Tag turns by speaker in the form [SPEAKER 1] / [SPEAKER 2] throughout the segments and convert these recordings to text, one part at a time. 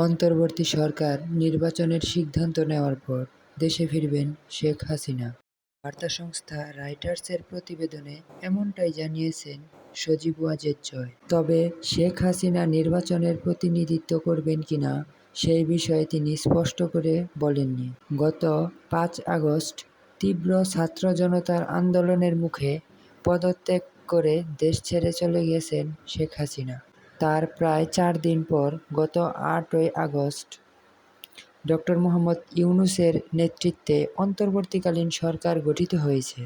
[SPEAKER 1] অন্তর্বর্তী সরকার নির্বাচনের সিদ্ধান্ত নেওয়ার পর দেশে ফিরবেন শেখ হাসিনা। বার্তা সংস্থা রয়টার্সের প্রতিবেদনে এমনটাই জানিয়েছেন সজীব ওয়াজেদ জয়। তবে শেখ হাসিনা নির্বাচনের প্রতিনিধিত্ব করবেন কিনা সেই বিষয়ে তিনি স্পষ্ট করে বলেননি। গত ৫ আগস্ট তীব্র ছাত্র জনতার আন্দোলনের মুখে পদত্যাগ করে দেশ ছেড়ে চলে গেছেন শেখ হাসিনা। তার প্রায় ৪ দিন পর গত ৮ই আগস্ট ডক্টর মোহাম্মদ ইউনূসের নেতৃত্বে অন্তর্বর্তীকালীন সরকার গঠিত হয়েছে।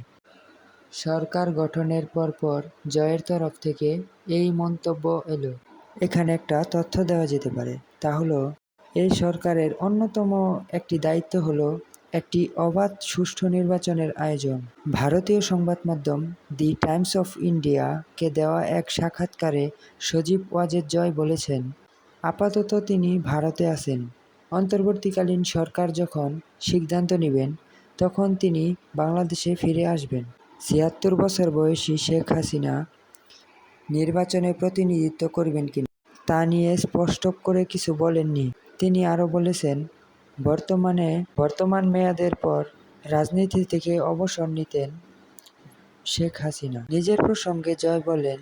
[SPEAKER 1] সরকার গঠনের পরপর জয়ের তরফ থেকে এই মন্তব্য এলো। এখানে একটা তথ্য দেওয়া যেতে পারে, তা হলো এই সরকারের অন্যতম একটি দায়িত্ব হলো একটি অবাধ সুষ্ঠু নির্বাচনের আয়োজন। ভারতীয় সংবাদ মাধ্যম দি টাইমস অফ ইন্ডিয়াকে দেওয়া এক সাক্ষাৎকারে সজীব ওয়াজেদ জয় বলেছেন, আপাতত তিনি ভারতে আছেন। অন্তর্বর্তীকালীন সরকার যখন সিদ্ধান্ত নেবেন তখন তিনি বাংলাদেশে ফিরে আসবেন। ৭৬ বছর বয়সী শেখ হাসিনা নির্বাচনে প্রতিনিধিত্ব করবেন কিনা তা নিয়ে স্পষ্ট করে কিছু বলেননি। তিনি আরও বলেছেন, বর্তমান মেয়াদের পর রাজনীতি থেকে অবসর নিতেন শেখ হাসিনা। নিজের প্রসঙ্গে জয় বলেন,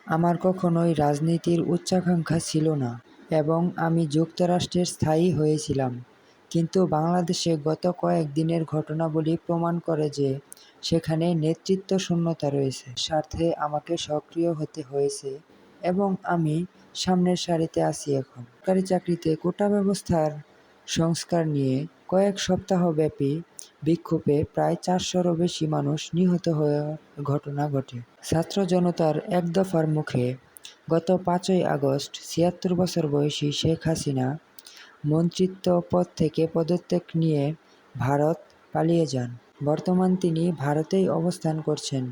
[SPEAKER 1] আমার কখনোই রাজনীতির উচ্চাকাঙ্ক্ষা ছিল না এবং আমি যুক্তরাষ্ট্রের স্থায়ী হয়েছিলাম। কিন্তু বাংলাদেশে গত কয়েক দিনের ঘটনাবলী প্রমাণ করে যে সেখানে নেতৃত্ব শূন্যতা রয়েছে। স্বার্থে আমাকে সক্রিয় হতে হয়েছে এবং আমি সামনের সারিতে আছি এখন। সরকারি চাকরিতে কোটা ব্যবস্থার সংস্কার নিয়ে কয়েক সপ্তাহব্যাপী বিক্ষোভে প্রায় ৪০০রও বেশি মানুষ নিহত হওয়ার ঘটনা ঘটে। ছাত্র জনতার এক দফার মুখে গত ৫ই আগস্ট ৭৬ বছর বয়সী শেখ হাসিনা মন্ত্রিত্ব পদ থেকে পদত্যাগ নিয়ে ভারত পালিয়ে যান। বর্তমান তিনি ভারতেই অবস্থান করছেন।